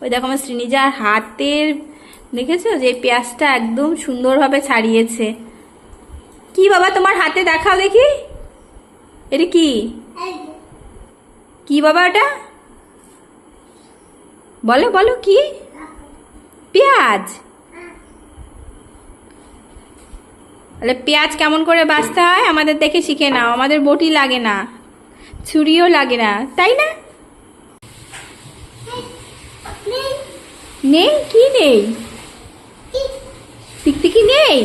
ওই দেখো আমার শ্রীনিজার হাতের দেখেছো যে পেঁয়াজটা একদম সুন্দরভাবে ছাড়িয়েছে। কি বাবা তোমার হাতে দেখাও দেখি, এটা কি কি বাবা ওটা বলো বলো কি? পেঁয়াজ। তাহলে পেঁয়াজ কেমন করে বাছতে হয় আমাদের দেখে শিখে নাও, আমাদের বটি লাগে না, ছুরিও লাগে না, তাই না? নেই? কি নেই? টিকটিকি নেই?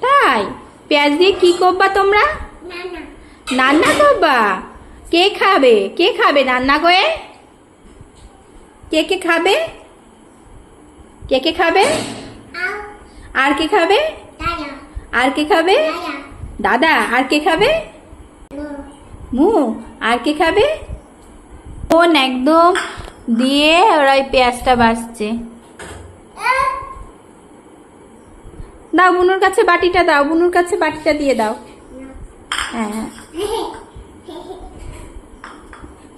তাই পেঁয়াজ দিয়ে কি করবা তোমরা? রান্না করবা? কে খাবে? কে খাবে রান্না করে? কে কে খাবে? কে কে খাবে? আর কে খাবে? আর কে খাবে? দাদা। আর কে খাবে? মু। আর কে খাবে? কোন একদম দিয়ে ওরা ওই পেঁয়াজটা বাছছে। দাও বুনুর কাছে বাটিটা দাও, বুনুর কাছে বাটিটা দিয়ে দাও। হ্যাঁ,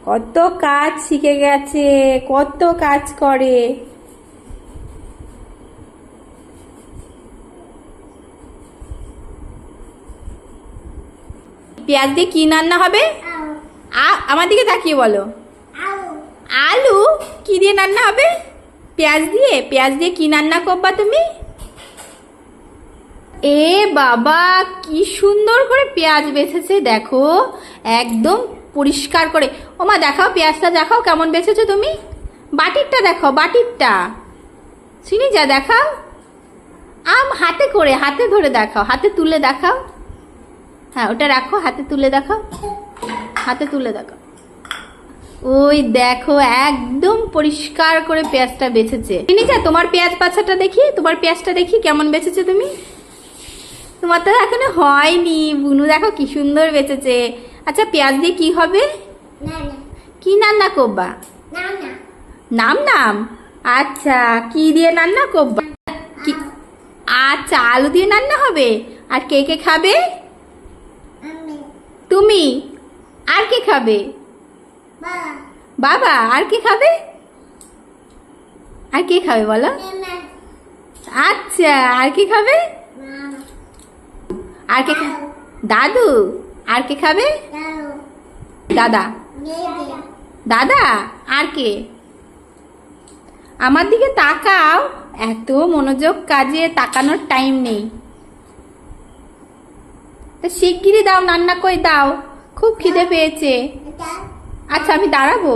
কত কাজ শিখে গেছে, কত কাজ করে। পেঁয়াজ দিয়ে কি রান্না হবে? আমার দিকে তাকিয়ে বলো। আলু? কি দিয়ে রান্না হবে? পেঁয়াজ দিয়ে। পেঁয়াজ দিয়ে কি রান্না করবা তুমি? এ বাবা, কি সুন্দর করে পেঁয়াজ বেছেছে দেখো, একদম পরিষ্কার করে। ওমা দেখাও পেঁয়াজটা, দেখাও কেমন বেছেছো তুমি। বাটিরটা দেখাও, বাটিরটা শ্রীনিজা দেখাও। হাতে করে, হাতে ধরে দেখাও, হাতে তুলে দেখাও। হ্যাঁ ওটা রাখো, হাতে তুলে দেখাও, হাতে তুলে দেখাও। ওই দেখো একদম পরিষ্কার করে পেঁয়াজটা বেছেছে। শ্রীনিজা তোমার পেঁয়াজ বাছাটা দেখি, তোমার পেঁয়াজটা দেখি কেমন বেছেছো তুমি। তোমার তো এখনো হয়নি, বুনু দেখো কি সুন্দর বেঁচেছে। আচ্ছা পেঁয়াজ দিয়ে কি হবে? কি রান্না করবা? নাম নাম। আচ্ছা কি দিয়ে রান্না করবা? কি? আচ্ছা আলু দিয়ে রান্না হবে। আর কে কে খাবে? তুমি। আর কে খাবে? বাবা। আর কে খাবে? আর কে খাবে বলো? আচ্ছা আর কে খাবে? আর কে? দাদু। আর কে খাবে? দাদা। দাদা। আর কে? আমার দিকে তাকাও, এত মনোযোগ কাজে তাকানোর টাইম নেই। তা শিগগিরই দাও, রান্না করে দাও, খুব খিদে পেয়েছে। আচ্ছা আমি দাঁড়াবো?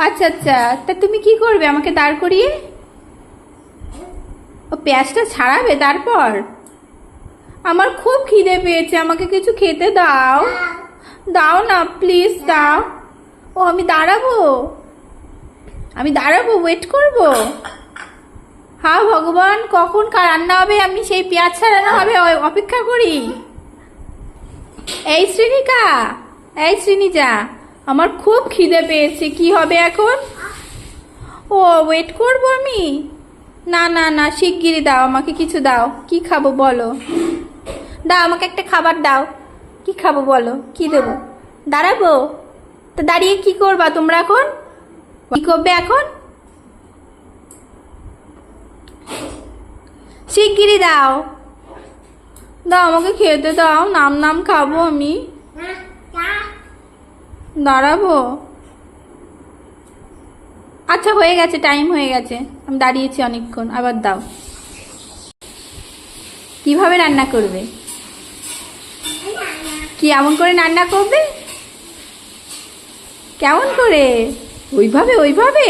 আচ্ছা আচ্ছা, তা তুমি কি করবে আমাকে দাঁড় করিয়ে? ও পেঁয়াজটা ছাড়াবে তারপর? আমার খুব খিদে পেয়েছে, আমাকে কিছু খেতে দাও। দাও না প্লিজ দাও। ও আমি দাঁড়াবো, আমি দাঁড়াবো, ওয়েট করব। হ্যাঁ ভগবান, কখন কার রান্না হবে আমি সেই পেঁয়াজ ছাড়ানো হবে অপেক্ষা করি। এই শ্রীনিকা, এই শ্রীনিজা, আমার খুব খিদে পেয়েছে, কি হবে এখন? ও ওয়েট করব আমি? না না না, শিগগিরই দাও, আমাকে কিছু দাও। কি খাবো বলো? দাও আমাকে একটা খাবার দাও। কি খাবো বলো, কি দেবো? দাঁড়াবো? তো দাঁড়িয়ে কি করবা তোমরা এখন? কি করবে এখন? শিগগিরই দাও, দাও আমাকে খেতে দাও, নাম নাম খাবো আমি। দাঁড়াবো? আচ্ছা হয়ে গেছে, টাইম হয়ে গেছে, আমি দাঁড়িয়েছি অনেকক্ষণ, আবার দাও। কিভাবে রান্না করবে? কি এমন করে রান্না করবে? কেমন করে? ওইভাবে ওইভাবে?